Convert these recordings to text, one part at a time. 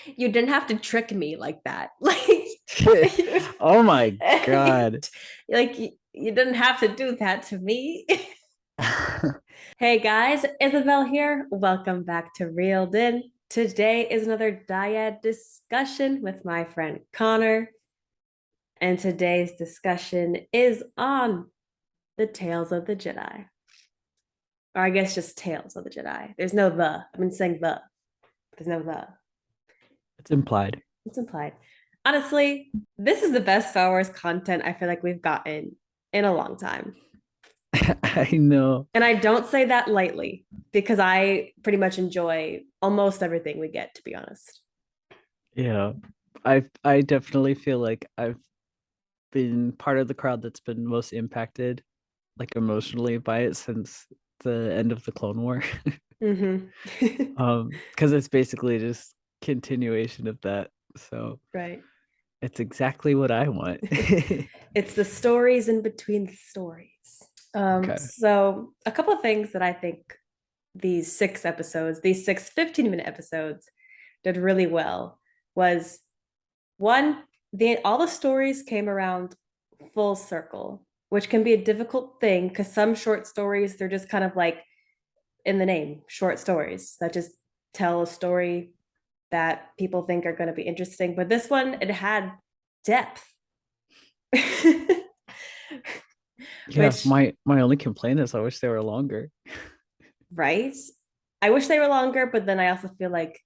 You didn't have to trick me like that. Like, Oh my God. like you didn't have to do that to me. Hey guys, Isabel here. Welcome back to Reeled In. Today is another Dyad discussion with my friend Connor. And today's discussion is on the Tales of the Jedi. Or I guess just Tales of the Jedi. There's no the. I've been saying the. There's no the. It's implied. It's implied. Honestly, this is the best Star Wars content I feel like we've gotten in a long time. I know. And I don't say that lightly because I pretty much enjoy almost everything we get, to be honest. Yeah. I definitely feel like I've been part of the crowd that's been most impacted, like emotionally by it since the end of the Clone War. Mm-hmm. Because it's basically just continuation of that. So Right. it's exactly what I want. It's the stories in between the stories. Okay. So a couple of things that I think these six episodes, these six 15-minute episodes did really well was one, all the stories came around full circle, which can be a difficult thing because some short stories, they're just kind of like in the name, short stories that just tell a story that people think are going to be interesting. But this one, it had depth, Yeah, which, my only complaint is I wish they were longer. right? I wish they were longer, but then I also feel like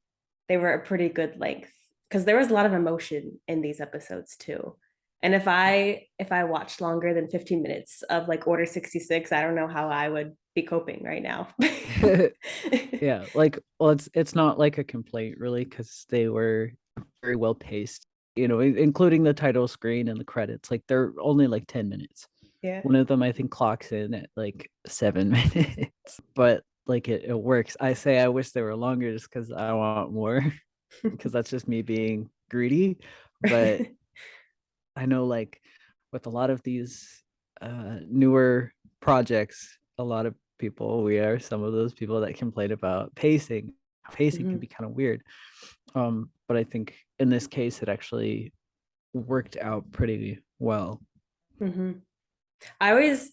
they were a pretty good length because there was a lot of emotion in these episodes too. And if I watched longer than 15 minutes of like Order 66, I don't know how I would be coping right now. Yeah, like well it's not like a complaint really because they were very well paced, including the title screen and the credits. Like they're only like 10 minutes. Yeah. One of them I think clocks in at like 7 minutes, but like it works. I say I wish they were longer just because I want more, because that's just me being greedy. But I know like with a lot of these newer projects, a lot of people, we are some of those people that complain about pacing. Pacing can Mm-hmm. be kind of weird. But I think in this case it actually worked out pretty well. Mm-hmm. I always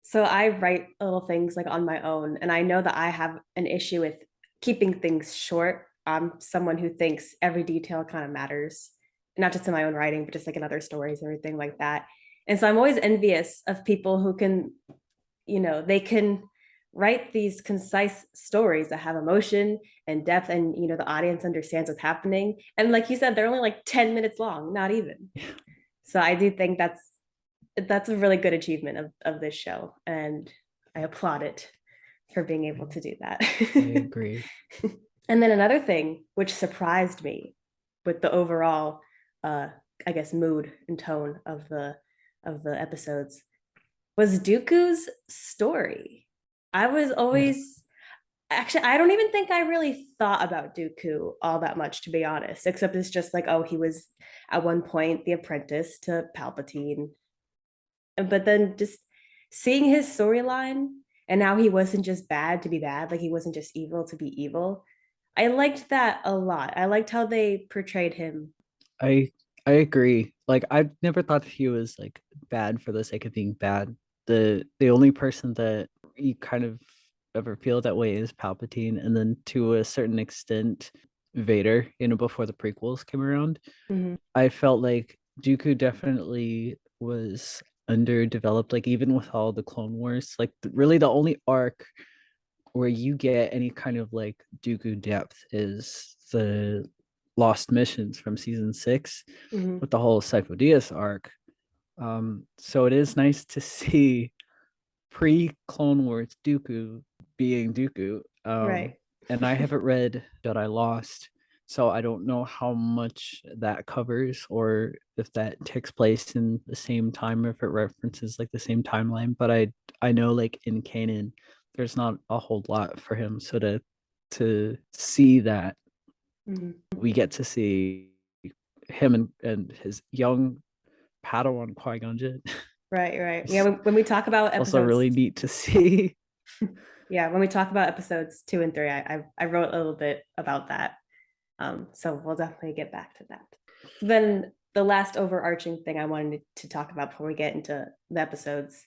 So I write little things like on my own, and I know that I have an issue with keeping things short. I'm someone who thinks every detail kind of matters, not just in my own writing, but just like in other stories, everything like that. And so I'm always envious of people who can, they can write these concise stories that have emotion and depth, and the audience understands what's happening. And like you said, they're only like 10 minutes long, not even. So I do think that's a really good achievement of this show, and I applaud it for being able to do that. I agree. And then another thing which surprised me with the overall uh I guess mood and tone of the episodes was Dooku's story. I was Yeah. always Actually, I don't even think I really thought about Dooku all that much, to be honest, except it's just like, oh, he was at one point the apprentice to Palpatine, but then just seeing his storyline and how he wasn't just bad to be bad, like he wasn't just evil to be evil. I liked that a lot. I liked how they portrayed him. I I agree. Like I've never thought he was like bad for the sake of being bad. The only person that you kind of ever feel that way is Palpatine, and then to a certain extent Vader, before the prequels came around. Mm-hmm. I felt like Dooku definitely was underdeveloped, like even with all the Clone Wars. Like really the only arc where you get any kind of like Dooku depth is the Lost Missions from season 6 Mm-hmm. with the whole Sifo Dyas arc. So it is nice to see pre-Clone Wars Dooku being Dooku. Right. And I haven't read Jedi Lost, so I don't know how much that covers or if that takes place in the same time or if it references like the same timeline. But I know like in canon, there's not a whole lot for him. So to see that Mm-hmm. we get to see him and his young Padawan Qui-Gon Jinn. Right, right. Yeah, It's when we talk about also episodes, really neat to see. yeah, when we talk about episodes 2 and 3, I wrote a little bit about that. So we'll definitely get back to that. So then the last overarching thing I wanted to talk about before we get into the episodes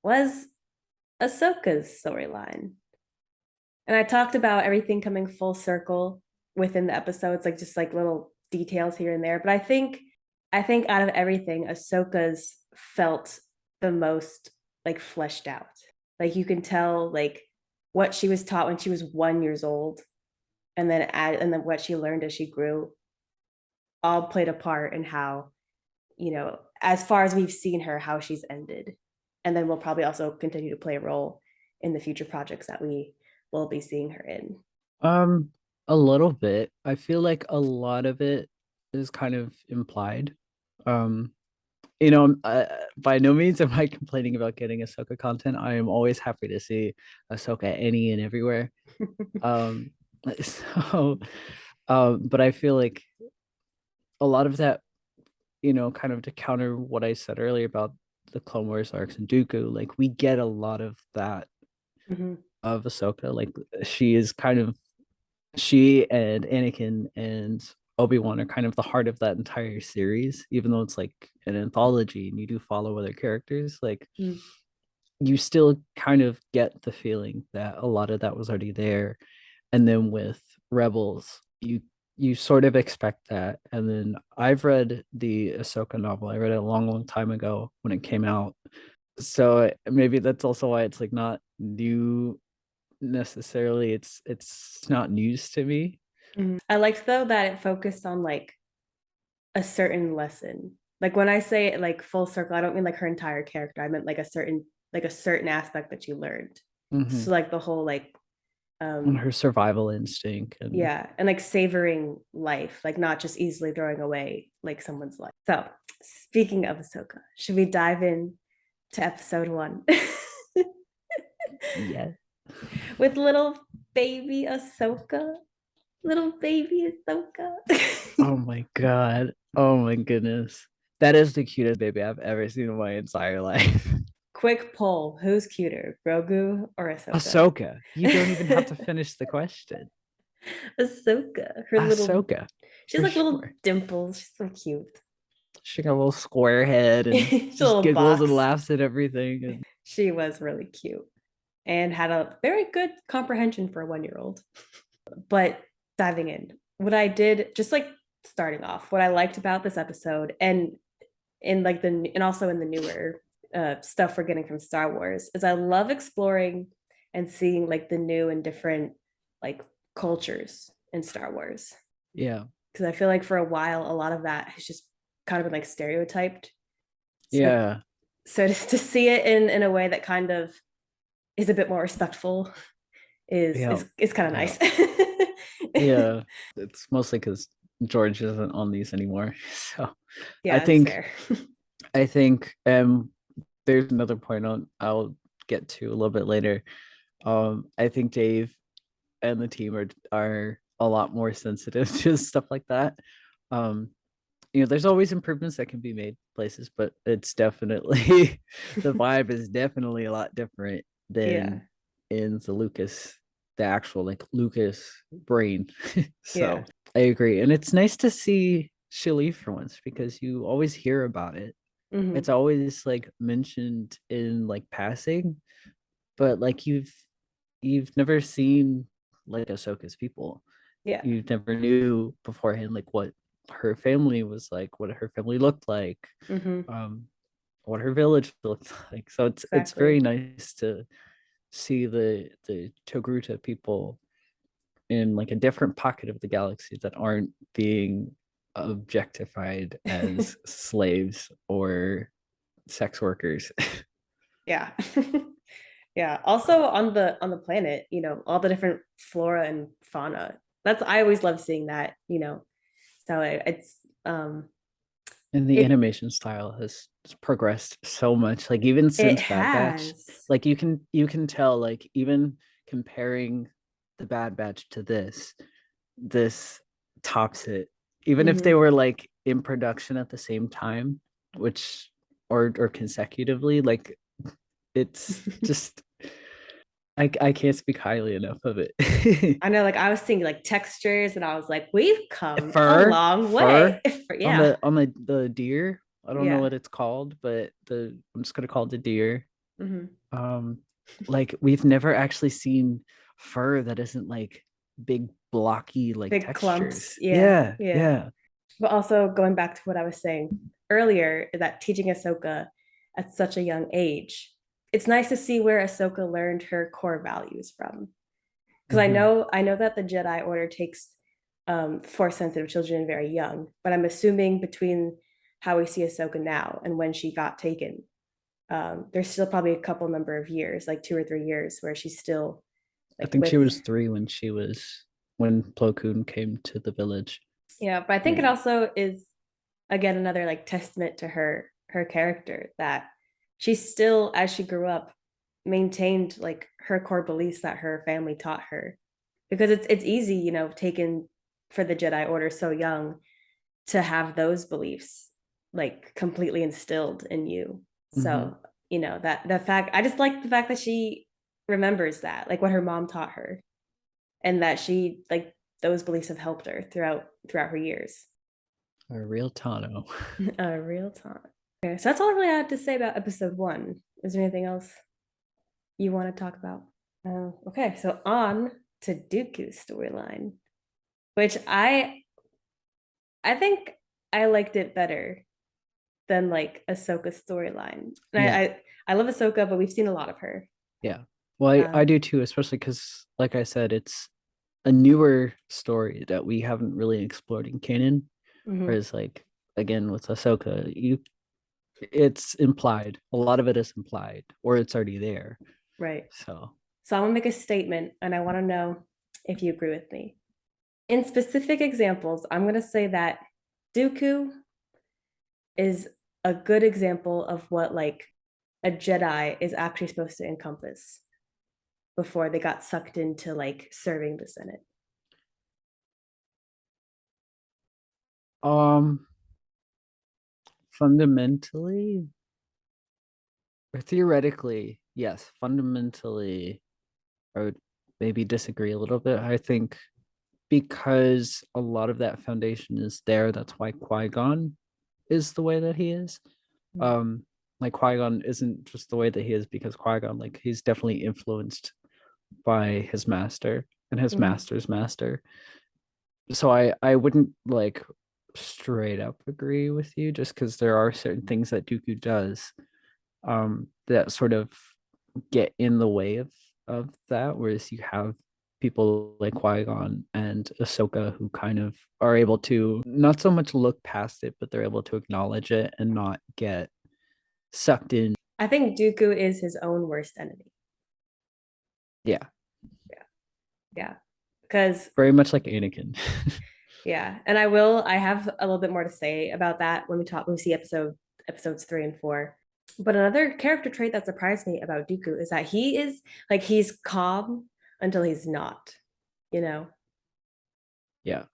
was Ahsoka's storyline. And I talked about everything coming full circle within the episodes, like just like little details here and there. But I think out of everything, Ahsoka's felt the most like fleshed out. Like you can tell like what she was taught when she was 1 years old, and then what she learned as she grew, all played a part in how, as far as we've seen her, how she's ended. And then we'll probably also continue to play a role in the future projects that we will be seeing her in. Um, a little bit. I feel like a lot of it is kind of implied. Um, by no means am I complaining about getting Ahsoka content. I am always happy to see Ahsoka any and everywhere. Um, so, but I feel like a lot of that, kind of to counter what I said earlier about the Clone Wars arcs and Dooku, like we get a lot of that Mm-hmm. of Ahsoka. Like she is kind of she and Anakin and Obi-Wan are kind of the heart of that entire series, even though it's like an anthology and you do follow other characters, like Mm-hmm. you still kind of get the feeling that a lot of that was already there. And then with Rebels, you sort of expect that. And then I've read the Ahsoka novel. I read it a long, long time ago when it came out. So maybe that's also why it's like not new necessarily. It's not news to me. Mm-hmm. I liked though that it focused on like a certain lesson. Like when I say it like full circle, I don't mean like her entire character. I meant like a certain aspect that you learned. Mm-hmm. So like the whole like And um her survival instinct and yeah, and like savoring life, like not just easily throwing away like someone's life. So speaking of Ahsoka, should we dive in to episode one yeah. with little baby Ahsoka? Little baby Ahsoka. Oh my god. Oh my goodness. That is the cutest baby I've ever seen in my entire life. Quick poll: who's cuter, Grogu or Ahsoka? Ahsoka. You don't even have to finish the question. Ahsoka, her little, Ahsoka, she's for like little sure. dimples. She's so cute. She got a little square head and She's a just little giggles and box. laughs at everything. And She was really cute and had a very good comprehension for a 1 year old. But diving in, what I did, just like starting off, what I liked about this episode, and and also in the newer stuff we're getting from Star Wars, is I love exploring and seeing like the new and different like cultures in Star Wars, yeah. because I feel like for a while a lot of that has just kind of been like stereotyped. So like Yeah. to see it in a way that kind of is a bit more respectful is Yeah. is kind of Yeah. nice. Yeah. It's mostly because George isn't on these anymore. So I Yeah, that's think fair. I think there's another point I'll get to a little bit later. I think Dave and the team are a lot more sensitive to stuff like that. Um, there's always improvements that can be made places, but it's definitely the vibe is definitely a lot different Yeah, than in the actual like Lucas brain. yeah. So I agree. And it's nice to see Shalif for once because you always hear about it. It's Hmm. always like mentioned in like passing, but like you've never seen like Ahsoka's people. Yeah. You never knew beforehand like what her family was like, what her family looked like, Hmm. um, what her village looked like. So it's very Exactly. nice to see the Togruta people in like a different pocket of the galaxy that aren't being objectified as slaves or sex workers. Yeah. Yeah. Also on the planet, all the different flora and fauna. That's I always love seeing that. So it's And the it animation style has progressed so much, like even it since Bad Batch. has. Like you can tell, like even comparing the Bad Batch to this tops it, even if they Hmm. were like in production at the same time, which or consecutively, like it's just I can't speak highly enough of it. I know, like I was seeing like textures, and I was like, we've come a fur long way. fur on Yeah, the deer. I don't know yeah. what it's called, but the I'm just gonna call it the deer. Hmm. Um, like we've never actually seen fur that isn't like big blocky like Big clumps. textures. Yeah, Yeah, yeah. yeah. But also going back to what I was saying earlier, that teaching Ahsoka at such a young age, it's nice to see where Ahsoka learned her core values from. Because Hmm. I know that the Jedi Order takes force sensitive children very young, but I'm assuming between how we see Ahsoka now and when she got taken, there's still probably a couple number of years, like 2 or 3 years, where she's still I like think she with. was 3 when Plo Koon came to the village. Yeah, but I think it Yeah. also is again another like testament to her character, that she still, as she grew up, maintained like her core beliefs that her family taught her, because it's easy, taken for the Jedi Order so young to have those beliefs like completely instilled in you. Hmm. So, that the fact, I just like the fact that she remembers that, like what her mom taught her, and that she like those beliefs have helped her throughout her years. A real Tano. Real time. Okay, so that's all I really had to say about episode one. Is there anything else you want to talk about? Okay, so on to Dooku's storyline, which I think I liked it better than like Ahsoka's storyline. And Yeah. I love Ahsoka, but we've seen a lot of her. Yeah. Well, I Um, do too, especially because, like I said, it's a newer story that we haven't really explored in canon. mhm, Whereas, like, again, with Ahsoka, it's implied. A lot of it is implied, or it's already there. right. So, So I'm gonna make a statement, and I want to know if you agree with me. In specific examples, I'm gonna say that Dooku is a good example of what like a Jedi is actually supposed to encompass before they got sucked into like serving the Senate. um, fundamentally or theoretically, yes, fundamentally, I would maybe disagree a little bit. I think because a lot of that foundation is there, that's why Qui-Gon is the way that he is. Mm-hmm. Um, like Qui-Gon isn't just the way that he is because Qui-Gon, like he's definitely influenced by his master and his Mm-hmm. master's master. So I wouldn't like straight up agree with you just because there are certain things that Dooku does that sort of get in the way of that, whereas you have people like Qui-Gon and Ahsoka who kind of are able to not so much look past it, but they're able to acknowledge it and not get sucked in. I think Dooku is his own worst enemy. Yeah, Yeah, yeah, because very much like Anakin. yeah, and I have a little bit more to say about that when we see episodes 3 and 4. But another character trait that surprised me about Dooku is that he is like he's calm until he's not, you know, Yeah.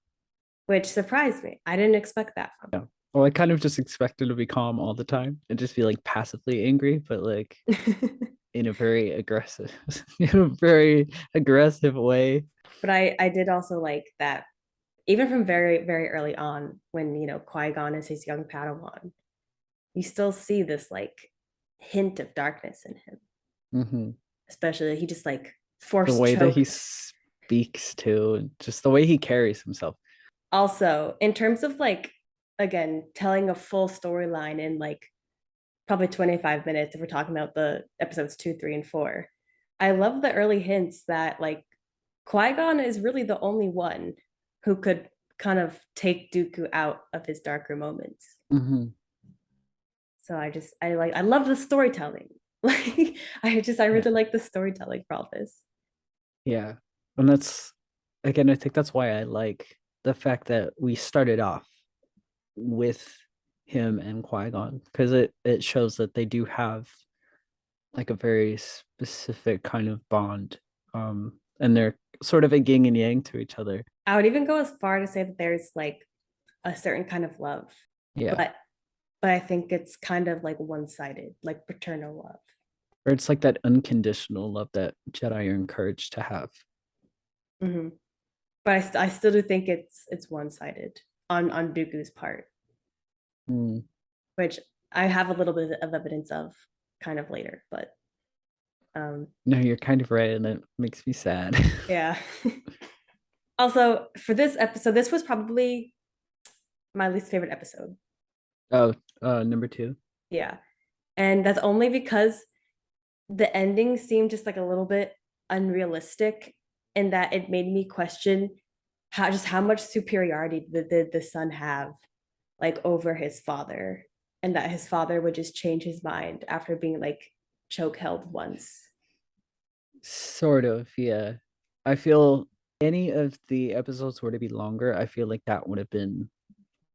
which surprised me. I didn't expect that from Well, I kind of just expect him to be calm all the time and just be like passively angry, but like him. in a very aggressive, in a very aggressive way. But I did also like that even from very, very early on, when Qui-Gon is his young Padawan, you still see this like hint of darkness in him, Mm-hmm. especially he just like The force way that he choked. speaks to, just the way he carries himself. Also, in terms of like, again, telling a full storyline in like probably 25 minutes, if we're talking about the episodes 2, 3, and 4, I love the early hints that like Qui-Gon is really the only one who could kind of take Dooku out of his darker moments. Mm-hmm. So I love the storytelling. Like I Yeah. really like the storytelling for all this. Yeah. And that's, again, I think that's why I like the fact that we started off with him and Qui-Gon because it shows that they do have like a very specific kind of bond. And they're sort of a yin and yang to each other. I would even go as far to say that there's like a certain kind of love, Yeah. but I think it's kind of like one-sided, like paternal love. Or it's like that unconditional love that Jedi are encouraged to have. Hmm. But I still do think it's one-sided on Dooku's part, Mm. which I have a little bit of evidence of kind of later, but um No, you're kind of right, and it makes me sad. yeah. Also, for this episode, this was probably my least favorite episode. Oh, number two. Yeah. And that's only because the ending seemed just like a little bit unrealistic in that it made me question how much superiority the son have like over his father, and that his father would just change his mind after being like choke held once. Sort of, yeah. I feel any of the episodes were to be longer, I feel like that would have been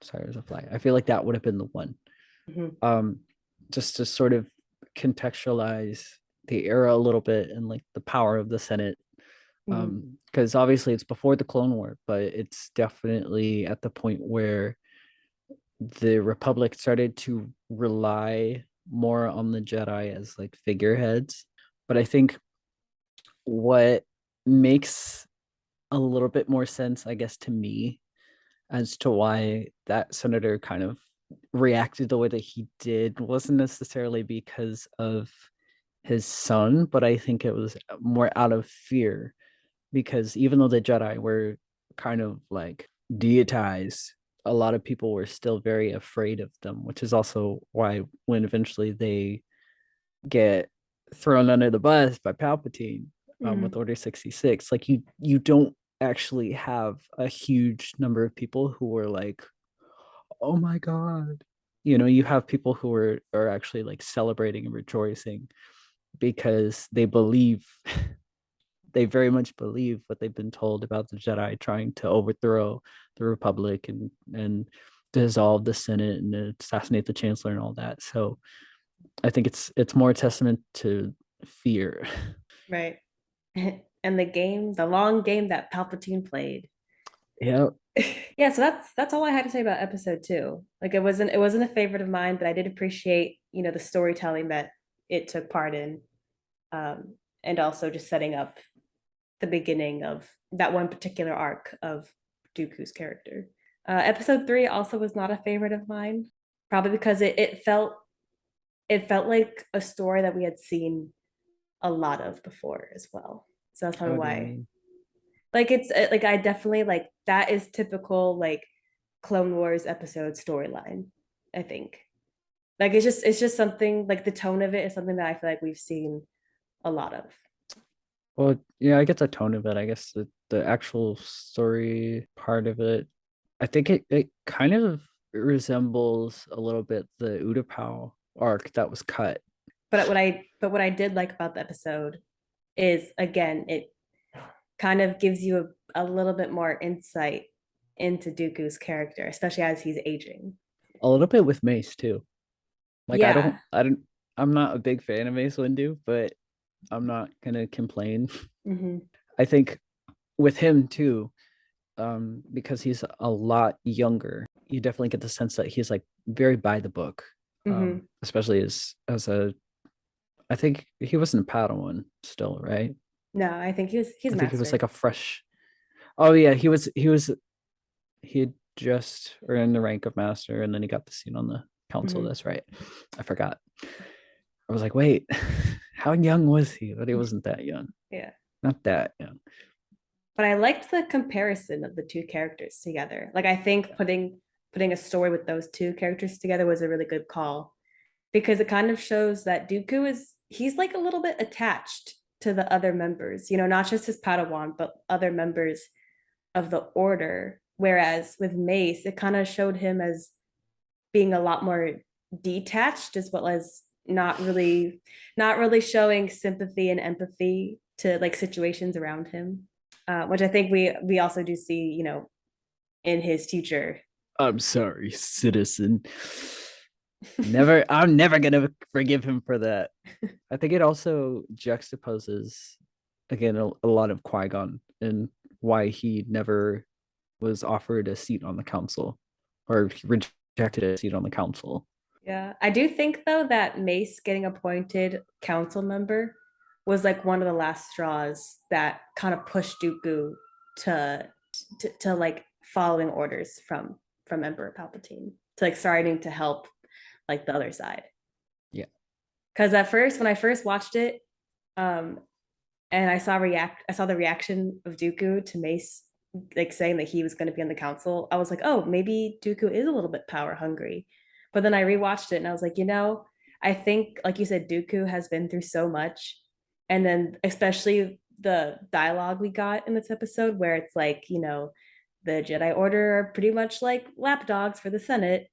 sorry, there's a fly. I feel like that would have been the one. Mm-hmm. Um, just to sort of contextualize the era a little bit and like the power of the Senate. Mm-hmm. Because obviously it's before the Clone War, but it's definitely at the point where the Republic started to rely more on the Jedi as like figureheads. But I think what makes a little bit more sense, I guess, to me as to why that senator kind of reacted the way that he did wasn't necessarily because of his son, but I think it was more out of fear because even though the Jedi were kind of like deitized, a lot of people were still very afraid of them, which is also why when eventually they get thrown under the bus by Palpatine with Mm-hmm. Order 66, like you don't actually have a huge number of people who were like, oh my god, you have people who are actually like celebrating and rejoicing because they believe they very much believe what they've been told about the Jedi trying to overthrow the Republic and dissolve the Senate and assassinate the Chancellor and all that. So I think it's more a testament to fear. Right. And the long game that Palpatine played. Yeah, Yeah, so that's all I had to say about episode two. Like it wasn't a favorite of mine, but I did appreciate, the storytelling that it took part in. And also just setting up the beginning of that one particular arc of Dooku's character. Episode three also was not a favorite of mine, probably because it felt like a story that we had seen a lot of before as well. So that's probably how do you why. mean? Like it's like I definitely like that is typical like Clone Wars episode storyline. I think like it's just something like the tone of it is something that I feel like we've seen a lot of. Well, yeah, I get the tone of it. I guess the actual story part of it, I think it kind of resembles a little bit the Utapau arc that was cut. But what I did like about the episode is again it kind of gives you a little bit more insight into Dooku's character, especially as he's aging. A little bit with Mace too. Like Yeah. I'm not a big fan of Mace Windu, but I'm not gonna complain. Mm-hmm. I think with him too, because he's a lot younger, you definitely get the sense that he's like very by the book. Mm-hmm. Especially as a I think he wasn't a Padawan still, right? No, I think he's I think he was master. like a fresh. Oh yeah, he had just earned the rank of master, and then he got the seat on the council. Mm-hmm. That's right. I forgot. I was like, wait, how young was he? But he wasn't that young. Yeah. Not that young. But I liked the comparison of the two characters together. Like I think putting a story with those two characters together was a really good call because it kind of shows that Dooku he's like a little bit attached to the other members, not just his Padawan, but other members of the order. Whereas with Mace, it kind of showed him as being a lot more detached as well as not really showing sympathy and empathy to like situations around him, which I think we also do see, in his future. I'm sorry, citizen. Never, I'm never gonna forgive him for that. I think it also juxtaposes again a lot of Qui-Gon and why he never was offered a seat on the council or he rejected a seat on the council. Yeah. I do think though that Mace getting appointed council member was like one of the last straws that kind of pushed Dooku to to like following orders from Emperor Palpatine to like starting to help like the other side. Yeah. Because at first, when I first watched it, um, and I saw the reaction of Dooku to Mace like saying that he was going to be on the council. I was like, oh, maybe Dooku is a little bit power hungry. But then I rewatched it and I was like, I think like you said, Dooku has been through so much, and then especially the dialogue we got in this episode where it's like, the Jedi Order are pretty much like lapdogs for the Senate,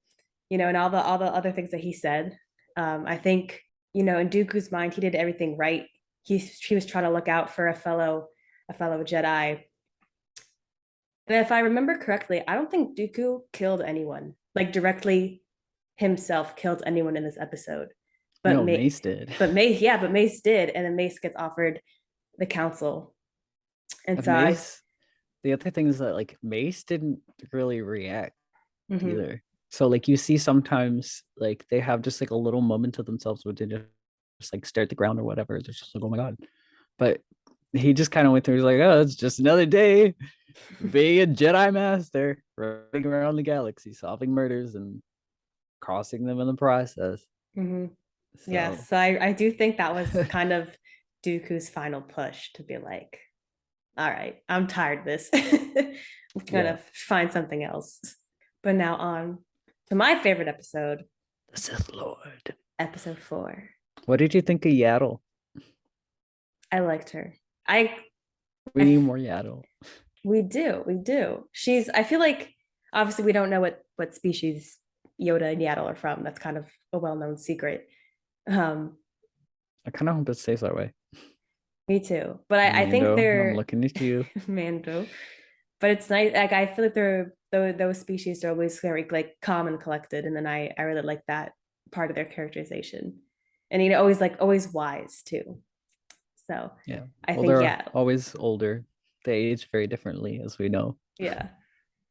and all the other things that he said. I think in Dooku's mind, he did everything right. He was trying to look out for a fellow Jedi. And if I remember correctly, I don't think Dooku killed anyone, like directly himself killed anyone in this episode. But No, May, Mace did. but Mace, yeah, but Mace did, and then Mace gets offered the council, and And so I, Mace, the other thing is that like Mace didn't really react mhm, either. So like you see sometimes like they have just like a little moment to themselves where they just like stare at the ground or whatever. They're just like, oh my god. But he just kind of went through. He's like, oh, it's just another day being a Jedi Master, running around the galaxy, solving murders and crossing them in the process. mhm. So Yes, so I do think that was kind of Dooku's final push to be like, all right, I'm tired of this. I'm yeah, gonna find something else. But now on to my favorite episode, the Sith Lord. episode 4. What did you think of Yaddle? I liked her. I, We I need more Yaddle. we do. I feel like obviously we don't know what species Yoda and Yaddle are from. That's kind of a well-known secret. Um, I kind of hope it stays that way. Me too. But I think Mando, I'm they're looking at you. Mando. But it's nice. Like I feel like those species are always very like calm and collected, and then I really like that part of their characterization, and always wise too. So Yeah. I Well, think they're yeah, always older. They age very differently, as we know. yeah.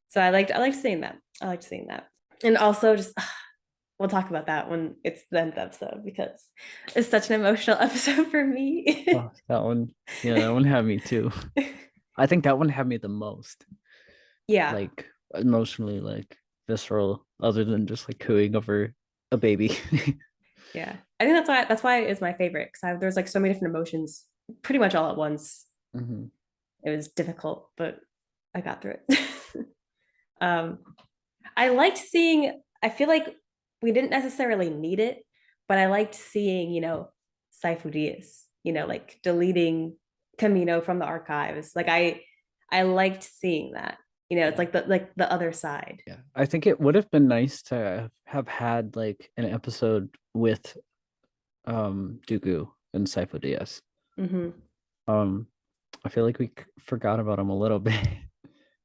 So I liked seeing that. I liked seeing that, and also just we'll talk about that when it's the end of the episode because it's such an emotional episode for me. Oh, that one. Yeah, that one had me too. I think that one had me the most, Yeah, like emotionally, like visceral, other than just like cooing over a baby. yeah. I think that's why it's my favorite because there's like so many different emotions pretty much all at once. Mhm. It was difficult, but I got through it. um, I liked seeing. I feel like we didn't necessarily need it, but I liked seeing Sifo Dyas, like deleting Camino from the archives. Like I liked seeing that. It's Yeah. like the other side. Yeah. I think it would have been nice to have had like an episode with Dooku and Sifo Dyas. Hmm. Um I feel like we forgot about him a little bit.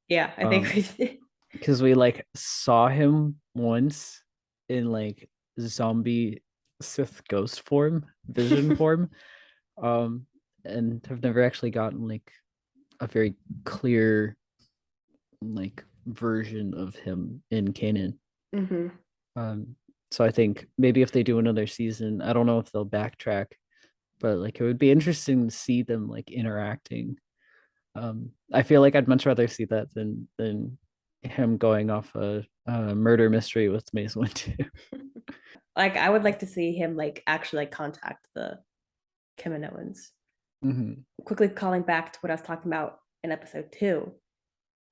Yeah, I think Um we did. because we like saw him once in like zombie Sith ghost form, vision form, um, and have never actually gotten like a very clear like version of him in canon. Hmm. Um, so I think maybe if they do another season, I don't know if they'll backtrack, but like it would be interesting to see them like interacting. I feel like I'd much rather see that than him going off a murder mystery with Mace Windu. Like I would like to see him like actually like contact the Kaminoans. Mhm. Quickly calling back to what I was talking about in episode 2,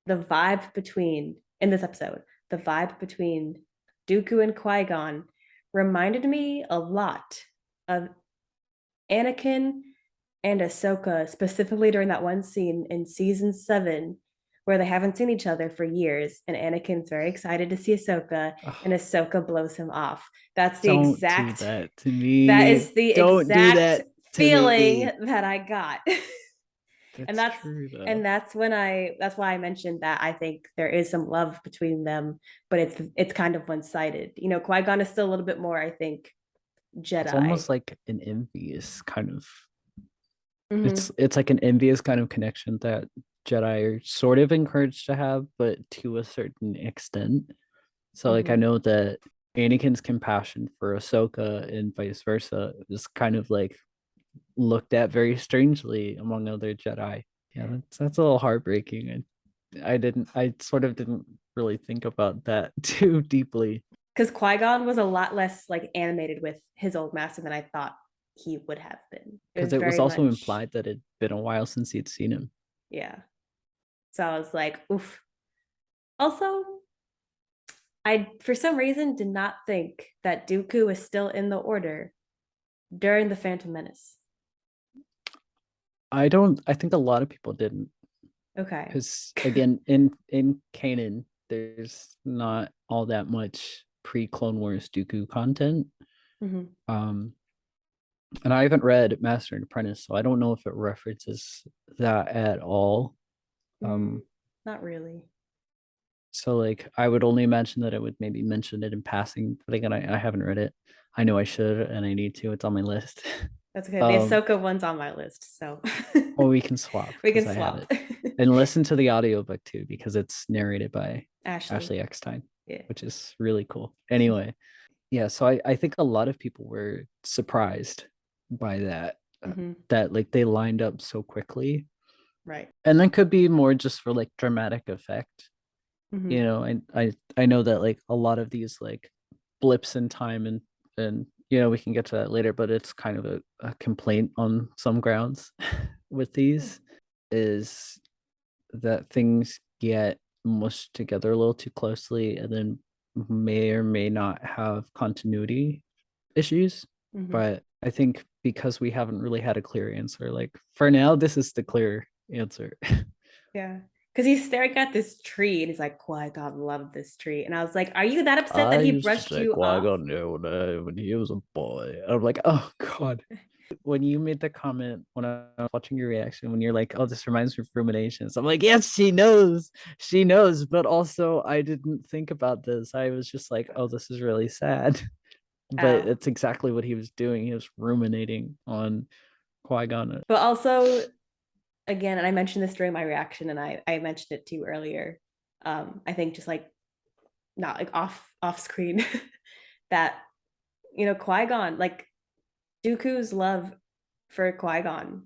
the vibe between in this episode, the vibe between Dooku and Qui-Gon reminded me a lot of Anakin and Ahsoka, specifically during that one scene in season 7 where they haven't seen each other for years, and Anakin's very excited to see Ahsoka, and Oh, Ahsoka blows him off. That's the don't do exact that to that me. is the Don't do exact that to feeling me. that I got. and That's that's true though. and that's why I mentioned that I think there is some love between them, but it's kind of one-sided. Qui-Gon is still a little bit more, I think, It's Jedi. almost like an envious kind of Hmm. it's like an envious kind of connection that Jedi are sort of encouraged to have, but to a certain extent. So like I Hmm. know that Anakin's compassion for Ahsoka and vice versa is kind of like looked at very strangely among other Jedi. Yeah, that's a little heartbreaking. And I sort of didn't really think about that too deeply. Because Qui-Gon was a lot less like animated with his old master than I thought he would have been. It Because was it was very also much, implied that it'd been a while since he'd seen him. yeah. So I was like, oof. Also, I for some reason did not think that Dooku was still in the order during the Phantom Menace. I think a lot of people didn't. Okay. Because again, in Kanan, there's not all that much pre-Clone Wars Dooku content. Mm-hmm. Um, and I haven't read Master and Apprentice, so I don't know if it references that at all. Mm, Um, not really. so like I would only imagine that it would maybe mention it in passing, but again, I haven't read it. I know I should and I need to. It's on my list. That's okay. The um, Ahsoka one's on my list, so well, we can swap we because can I have swap. it. And listen to the audiobook too, because it's narrated by Ashley. Ashley Eckstein, Yeah. which is really cool. Anyway, yeah, so I think a lot of people were surprised by that, Mm-hmm. that like they lined up so quickly. Right. And that could be more just for like dramatic effect. Mm-hmm. You know, I know that like a lot of these like blips in time and you know we can get to that later, but it's kind of a complaint on some grounds with these is that things get mushed together a little too closely and then may or may not have continuity issues. Mm-hmm. But I think because we haven't really had a clear answer, like for now, this is the clear answer. Yeah. Because he's staring at this tree and he's like, Qui-Gon loved this tree. And I was like, are you that upset I that he used to brushed say you off? Qui-Gon when he was a boy. I'm like, oh god. When you made the comment when I was watching your reaction, when you're like, oh, this reminds me of ruminations. I'm like, yes, she knows. But also, I didn't think about this. I was just like, oh, this is really sad. But Oh. it's exactly what he was doing. He was ruminating on Qui-Gon. But also, again, and I mentioned this during my reaction, and I mentioned it to you earlier. I think just like not like off screen that Qui-Gon, like Dooku's love for Qui-Gon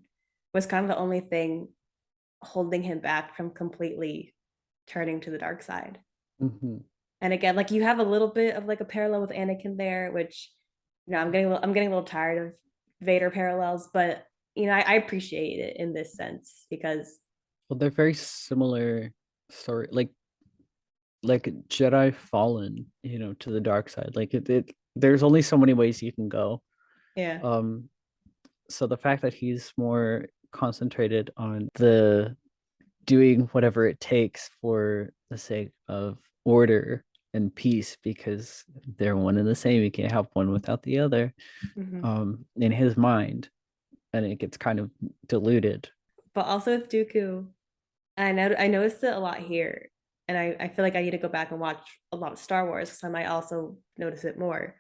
was kind of the only thing holding him back from completely turning to the dark side. Mhm. And again, like you have a little bit of like a parallel with Anakin there, which I'm getting a little tired of Vader parallels, but I appreciate it in this sense because Well, they're very similar story, like Jedi Fallen, you know, to the dark side. Like it there's only so many ways you can go. yeah. Um, so the fact that he's more concentrated on the doing whatever it takes for the sake of order and peace because they're one and the same. You can't have one without the other. Mm-hmm. In his mind, and it gets kind of diluted. But also with Dooku, I noticed it a lot here, and I feel like I need to go back and watch a lot of Star Wars because I might also notice it more.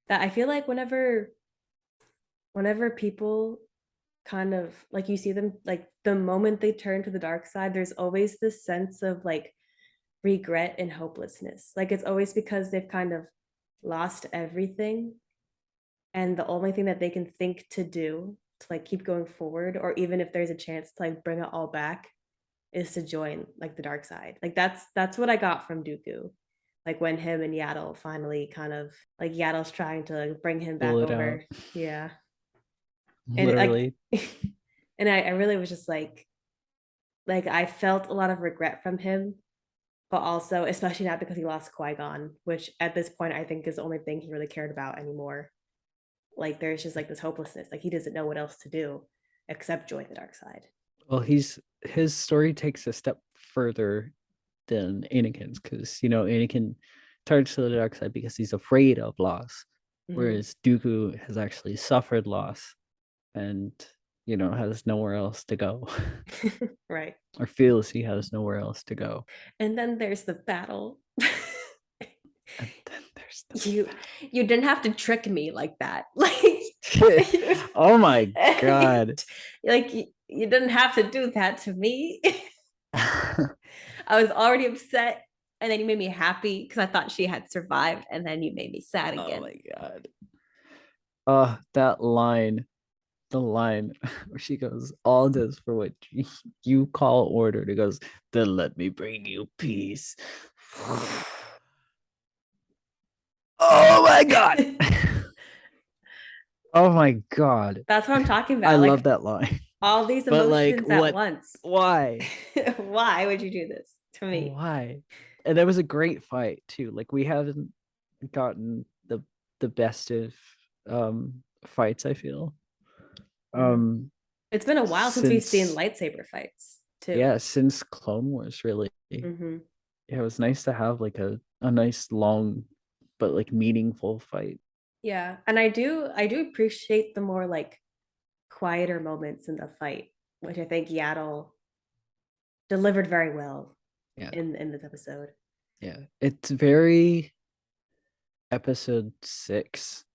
That I feel like whenever people kind of like you see them like the moment they turn to the dark side, there's always this sense of like regret and hopelessness. Like it's always because they've kind of lost everything, and the only thing that they can think to do to like keep going forward, or even if there's a chance to like bring it all back, is to join like the dark side. Like that's what I got from Dooku. Like when him and Yaddle finally kind of like Yaddle's trying to like, bring him Pull back it out, over. Yeah. And like literally. and I really was just like I felt a lot of regret from him, but also especially not because he lost Qui-Gon, which at this point I think is the only thing he really cared about anymore. Like there's just like this hopelessness. Like he doesn't know what else to do except join the dark side. Well, his story takes a step further than Anakin's because you know Anakin turns to the dark side because he's afraid of loss, Mm-hmm. whereas Dooku has actually suffered loss and you know has nowhere else to go, Right. or feels he has nowhere else to go. And then there's the battle. And then there's you the you didn't have to trick me like that. battle. Oh my god. Like you didn't have to do that to me. I was already upset And then you made me happy because I thought she had survived, and then you made me sad Oh again. my god. That line, the line where she goes, all this for what you call order. And it goes, then let me bring you peace. Oh my god. Oh my god. That's what I'm talking I about. love Like that line. all these But like emotions at what, once. why? Why would you do this to me? Why? And that was a great fight too. Like we haven't gotten the best of fights, I feel. Mhm. Um It's been a while since we've seen since lightsaber fights, too. yeah, since Clone Wars, really. Hmm. Yeah, it was nice to have like a nice long but like meaningful fight. Yeah, and I do appreciate the more like quieter moments in the fight, which I think Yaddle delivered very well Yeah. in this episode. Yeah. It's very episode 6.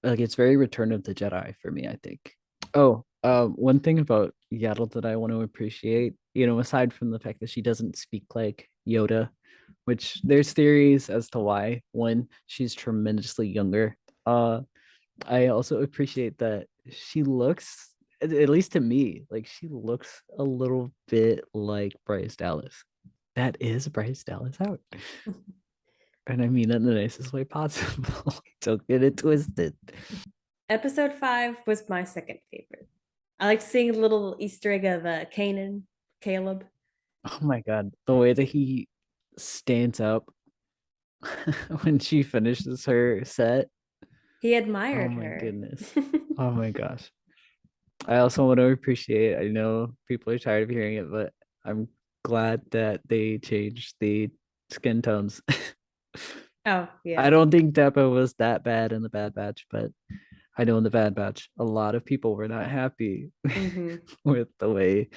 Like it's very Return of the Jedi for me, I think. Oh, one thing about Yaddle that I want to appreciate, aside from the fact that she doesn't speak like Yoda, which there's theories as to why when she's tremendously younger. I also appreciate that she looks, at least to me, like she looks a little bit like Bryce Dallas. That is Bryce Dallas out. And I mean that in the nicest way possible. Don't get it twisted. Episode 5 was my second favorite. I liked seeing a little Easter egg of Kanan, Caleb. Oh my god, the way that he stands up when she finishes her set. He Oh admired my her. goodness. Oh my gosh. I also want to appreciate, I know people are tired of hearing it, but I'm glad that they changed the skin tones. Oh, I yeah. don't think Deppa was that bad in the Bad Batch, but I know in the Bad Batch, a lot of people were not happy Hmm. with the way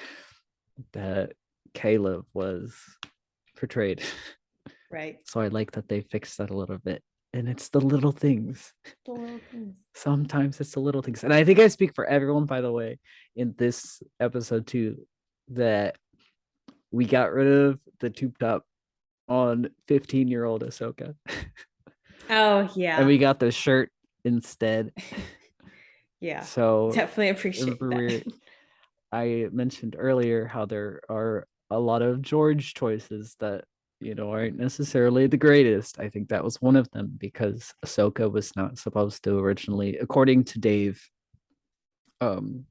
that Caleb was portrayed. Right. So I like that they fixed that a little bit. And it's the little things. The little things. Sometimes it's the little things. And I think I speak for everyone, by the way, in this episode too, that we got rid of the tube top on 15-year-old Ahsoka. Oh, And yeah. we got the shirt instead. Yeah. So Definitely appreciate remember that. I mentioned earlier how there are a lot of George choices that aren't necessarily the greatest. I think that was one of them because Ahsoka was not supposed to originally, according to Dave, um,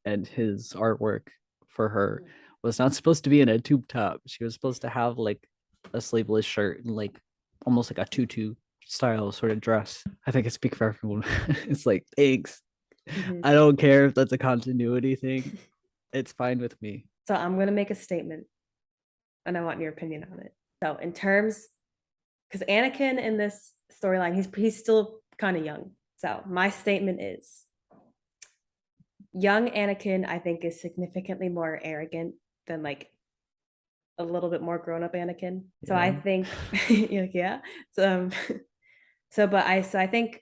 and his artwork for her, was not supposed to be in a tube top. She was supposed to have like a sleeveless shirt and like almost like a tutu style sort of dress. I think I speak for everyone. It's like, thanks. Mhm. I don't care if that's a continuity thing. It's fine with me. So I'm going to make a statement and I want your opinion on it. So, in terms, because Anakin in this storyline, he's still kind of young. So, my statement is young Anakin, I think, is significantly more arrogant than like a little bit more grown up Anakin. So, I Yeah. think, yeah. So, I think,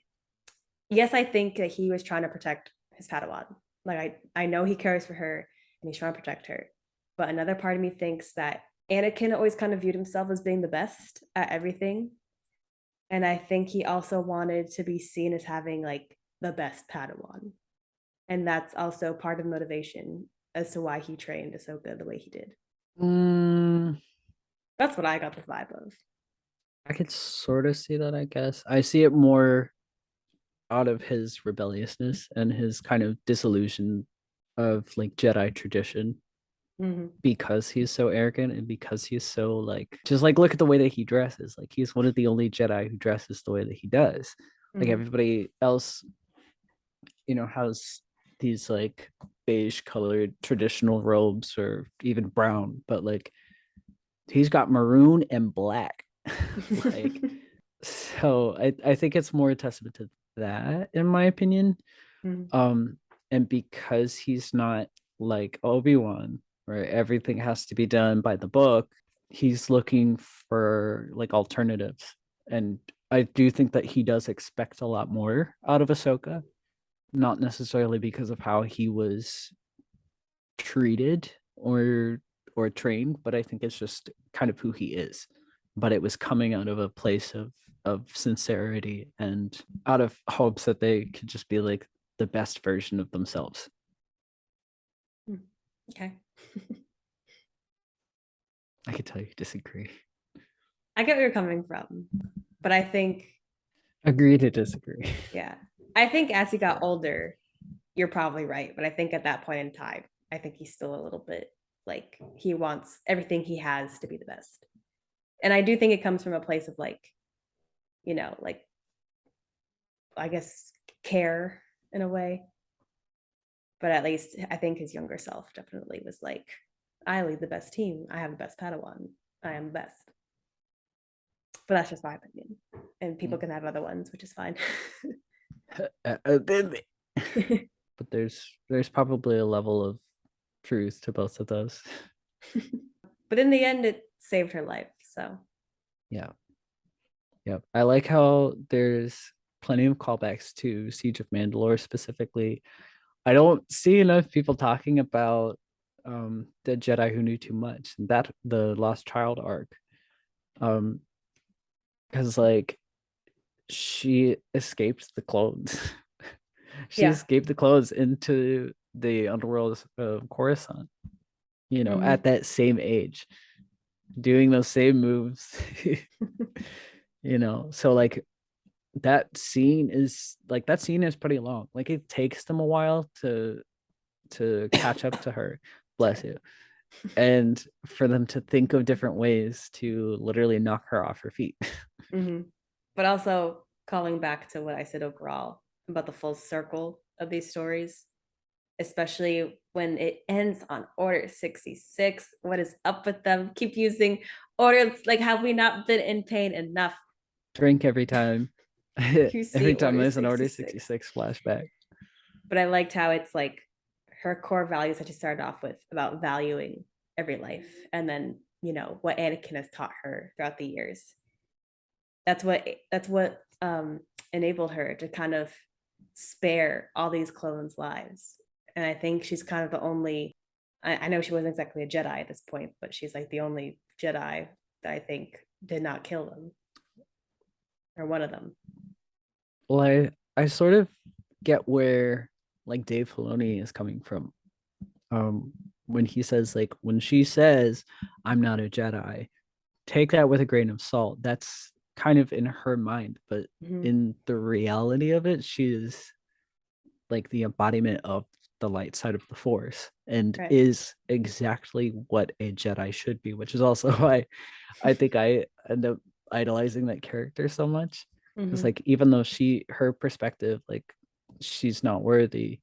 yes, I think that he was trying to protect his Padawan. Like, I know he cares for her and he's trying to protect her. But another part of me thinks that Anakin always kind of viewed himself as being the best at everything. And I think he also wanted to be seen as having like the best Padawan. And that's also part of motivation as to why he trained Ahsoka the way he did. Mm, That's what I got the vibe of. I could sort of see that, I guess. I see it more out of his rebelliousness and his kind of disillusion of like Jedi tradition Mm-hmm. because he's so arrogant and because he's so like just like look at the way that he dresses. Like he's one of the only Jedi who dresses the way that he does. Like Mm-hmm. everybody else, has these like beige colored traditional robes or even brown, but like he's got maroon and black. Like so I think it's more a testament to that in my opinion. Mm-hmm. Um and because he's not like Obi-Wan where everything has to be done by the book, he's looking for like alternatives. And I do think that he does expect a lot more out of Ahsoka, not necessarily because of how he was treated or trained, but I think it's just kind of who he is. but it was coming out of a place of sincerity and out of hopes that they could just be like the best version of themselves. Okay. I could tell you disagree. I get where you're coming from, but I think, Agree to disagree. yeah, I think as he got older, you're probably right. But I think at that point in time, I think he's still a little bit like he wants everything he has to be the best. And I do think it comes from a place of like, like, I guess, care in a way. But at least I think his younger self definitely was like, I lead the best team. I have the best Padawan. I am the best. But that's just my opinion. And people can have other ones, which is fine. But there's probably a level of truth to both of those. But in the end, it saved her life. So, Yeah. Yep. I like how there's plenty of callbacks to Siege of Mandalore specifically. I don't see enough people talking about the Jedi who knew too much. That the Lost Child arc. Because like she escaped the clones. She yeah. escaped the clones into the underworld of Coruscant, Mm-hmm. at that same age, doing those same moves. So like that scene is pretty long. Like it takes them a while to catch up to her. Bless Sorry. you. And for them to think of different ways to literally knock her off her feet. Mm-hmm. But also calling back to what I said overall about the full circle of these stories, especially when it ends on Order 66. What is up with them? Keep using Order, like, have we not been in pain enough? Drink every time. You see Every time Order there's an Order 66. 66 flashback. But I liked how it's like her core values that she started off with about valuing every life, and then what Anakin has taught her throughout the years. That's what enabled her to kind of spare all these clones' lives. And I think she's kind of the only. I know she wasn't exactly a Jedi at this point, but she's like the only Jedi that I think did not kill them, or one of them. Well, I sort of get where like Dave Filoni is coming from. When he says like when she says I'm not a Jedi, take that with a grain of salt. That's kind of in her mind, but Mm-hmm. in the reality of it, she is like the embodiment of the light side of the force and Right. is exactly what a Jedi should be, which is also why I think I end up idolizing that character so much. Because Mm-hmm. like even though her perspective, like she's not worthy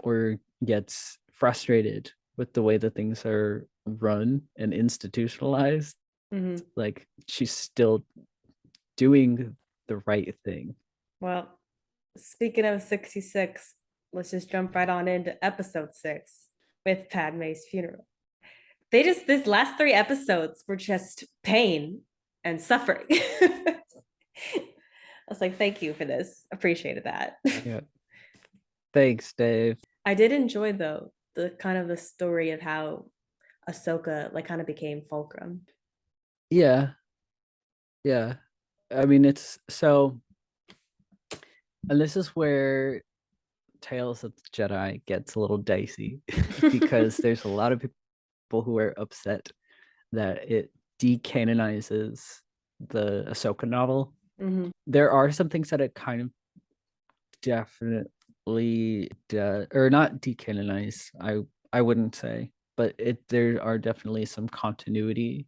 or gets frustrated with the way that things are run and institutionalized, Mm-hmm. like she's still doing the right thing. Well, speaking of 66, let's just jump right on into episode 6 with Padme's funeral. These last 3 episodes were just pain and suffering. I was like, thank you for this. Appreciated that. Yeah. Thanks, Dave. I did enjoy though the kind of the story of how Ahsoka like kind of became Fulcrum. Yeah. Yeah. I mean, it's so, and this is where Tales of the Jedi gets a little dicey because there's a lot of people who are upset that it decanonizes the Ahsoka novel. Mm-hmm. There are some things that it kind of definitely or not decanonize. I wouldn't say, but there are definitely some continuity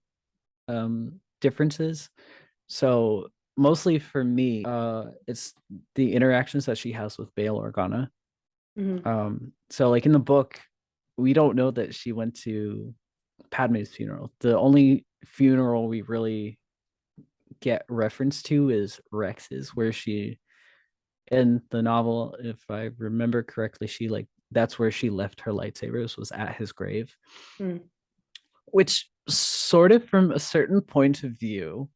differences. So mostly for me, it's the interactions that she has with Bail Organa. Mm-hmm. So like in the book, we don't know that she went to Padme's funeral. The only funeral we really get reference to is Rex's, where she in the novel, if I remember correctly, she like that's where she left her lightsabers was at his grave, Mm-hmm. which sort of from a certain point of view,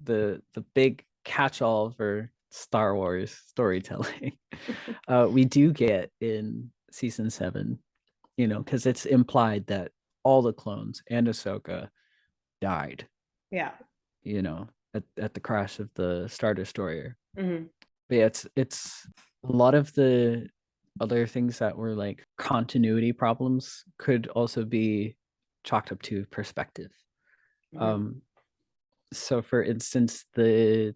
the big catch-all for Star Wars storytelling, we do get in season 7, because it's implied that all the clones and Ahsoka died, Yeah. at the crash of the Star Destroyer. Hmm. But yeah, it's a lot of the other things that were like continuity problems could also be chalked up to perspective. Hmm. Um, so for instance, the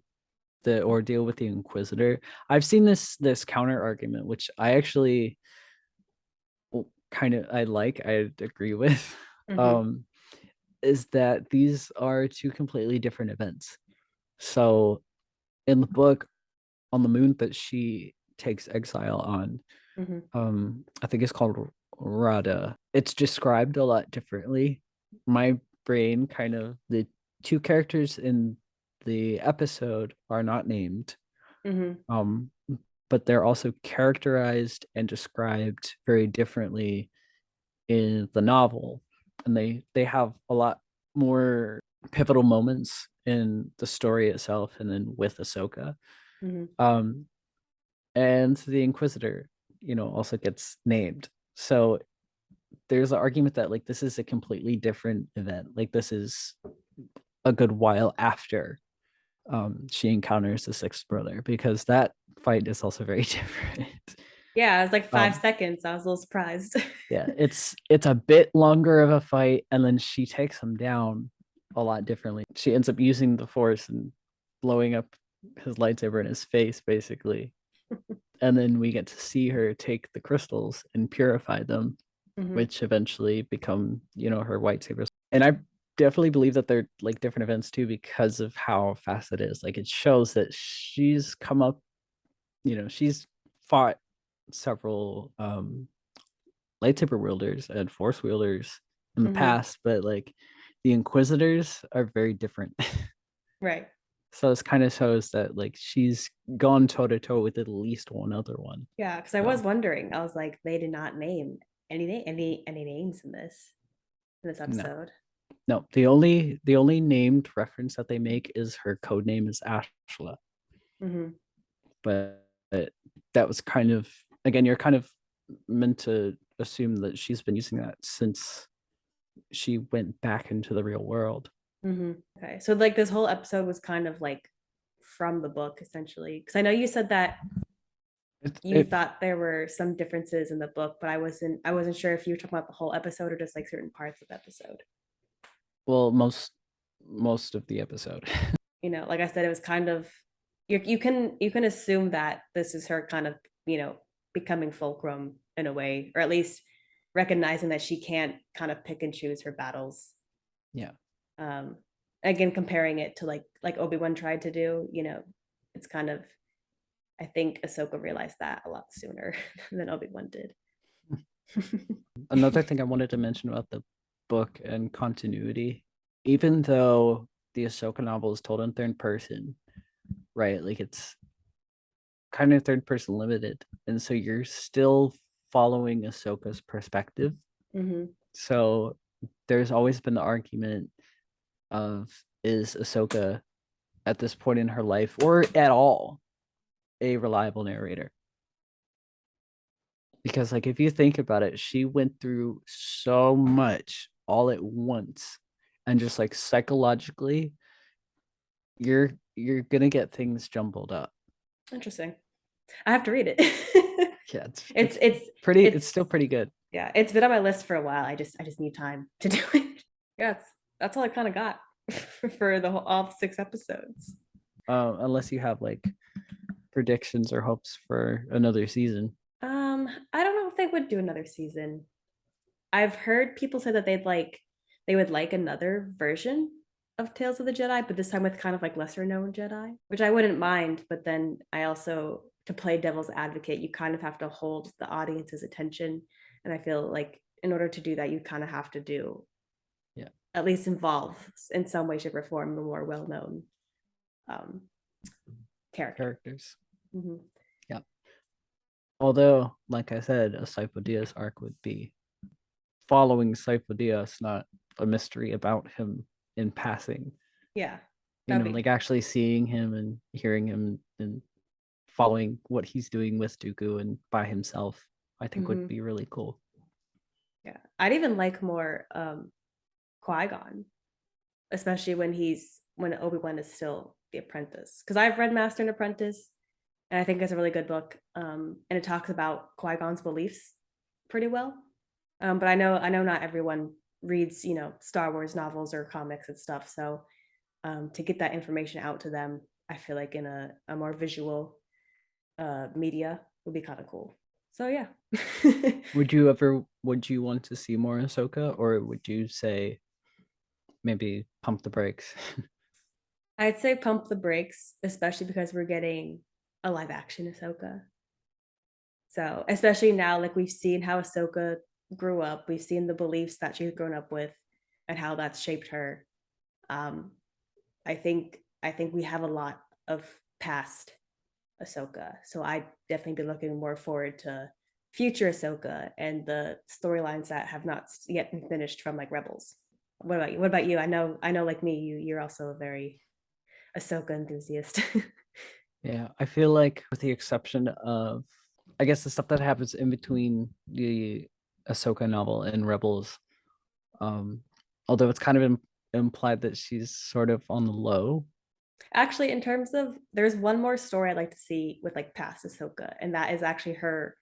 ordeal with the Inquisitor, I've seen this counter argument, which I actually I agree with. Hmm. Um, is that these are two completely different events. So in the book, on the moon that she takes exile on, Hmm. I think it's called Rada. It's described a lot differently. My brain kind of the two characters in the episode are not named. Hmm. Um, but they're also characterized and described very differently in the novel. And they have a lot more pivotal moments in the story itself and then with Ahsoka. Hmm. Um, and the Inquisitor, also gets named. So there's an argument that like this is a completely different event. Like this is a good while after she encounters the sixth brother, because that fight is also very different. Yeah, it was like five um seconds. I was a little surprised. yeah, it's a bit longer of a fight, and then she takes him down a lot differently. She ends up using the force and blowing up his lightsaber in his face, basically. And then we get to see her take the crystals and purify them, Hmm. which eventually become, her lightsabers. And I definitely believe that they're like different events too, because of how fast it is. Like it shows that she's come up, she's fought several lightsaber wielders and force wielders in the Hmm. past, but like the Inquisitors are very different. Right. So it's kind of shows that like she's gone toe to toe with at least one other one. Yeah, because I was So wondering. I was like, they did not name any names in this no, episode. no. The only named reference that they make is her code name is Ashla, Hmm. but that was kind of, again, you're kind of meant to assume that she's been using that since she went back into the real world. Hmm. Okay, so like this whole episode was kind of like from the book essentially, because I know you said that It, you it thought there were some differences in the book, but I wasn't sure if you were talking about the whole episode or just like certain parts of the episode. well, most of the episode. Like I said, it was kind of you can assume that this is her kind of becoming fulcrum in a way, or at least recognizing that she can't kind of pick and choose her battles. Yeah. Um, Again, comparing it to like Obi-Wan tried to do, it's kind of I think Ahsoka realized that a lot sooner than Obi-Wan did. Another thing I wanted to mention about the book and continuity, even though the Ahsoka novel is told in third person, right? Like it's kind of third person limited, and so you're still following Ahsoka's perspective. Hmm. So there's always been the argument of, is Ahsoka at this point in her life or at all a reliable narrator? Because like if you think about it, she went through so much all at once, and just like psychologically, you're gonna get things jumbled up. Interesting. I have to read it. Yeah, it's it's it's it's still pretty good. yeah, it's been on my list for a while. I just need time to do it. Yeah, that's all I kind of got for all 6 episodes. Unless you have like predictions or hopes for another season. I don't know if they would do another season. I've heard people say that they would like another version of Tales of the Jedi, but this time with kind of like lesser known Jedi, which I wouldn't mind. But then I also, to play devil's advocate, you kind of have to hold the audience's attention. And I feel like in order to do that, you kind of have to do Yeah, at least involve in some way, shape, or form a more well known um, character. characters. Mm-hmm. Yeah. Although, like I said, a Sifo-Dyas arc would be following Sifo-Dyas, not a mystery about him in passing. Yeah, that'd be. Like actually seeing him and hearing him and following what he's doing with Dooku and by himself, I think would Mm-hmm. be really cool. Yeah, I'd even like more Qui Gon. especially when Obi-Wan is still the apprentice. Because I've read Master and Apprentice, and I think it's a really good book. And it talks about Qui-Gon's beliefs pretty well. But I know not everyone reads, Star Wars novels or comics and stuff. So to get that information out to them, I feel like in a more visual media would be kind of cool. So yeah. Would you want to see more Ahsoka, or would you say maybe pump the brakes? I'd say pump the brakes, especially because we're getting a live action Ahsoka. So especially now, like we've seen how Ahsoka grew up, we've seen the beliefs that she's grown up with, and how that's shaped her. Um, I think we have a lot of past Ahsoka, so I'd definitely be looking more forward to future Ahsoka and the storylines that have not yet been finished from like Rebels. What about you? What about you? I know, like me, you're also a very Ahsoka enthusiast. Yeah, I feel like with the exception of, I guess, the stuff that happens in between the Ahsoka novel and Rebels, um, although it's kind of implied that she's sort of on the low. Actually, in terms of, there's one more story I'd like to see with like past Ahsoka, and that is actually her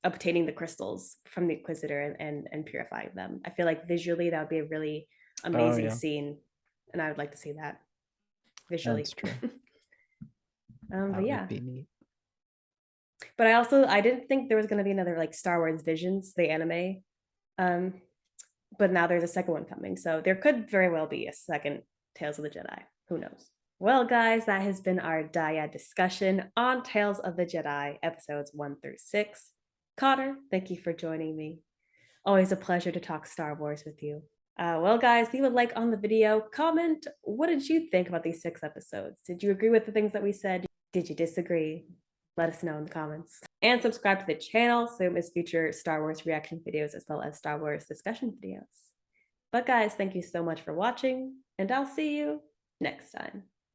obtaining the crystals from the Inquisitor and purifying them. I feel like visually that would be a really Oh amazing yeah, scene, and I would like to see that visually. that's true. But That would yeah, be neat. but I didn't think there was going to be another like Star Wars Visions, the anime. Um, but now there's a second one coming, so there could very well be a second Tales of the Jedi. Who knows? Well, guys, that has been our Dyad discussion on Tales of the Jedi, episodes 1 through 6. Connor, thank you for joining me. Always a pleasure to talk Star Wars with you. Well, guys, leave a like on the video. Comment, what did you think about these 6 episodes? Did you agree with the things that we said? Did you disagree? Let us know in the comments. And subscribe to the channel so you miss future Star Wars reaction videos as well as Star Wars discussion videos. But guys, thank you so much for watching, and I'll see you next time.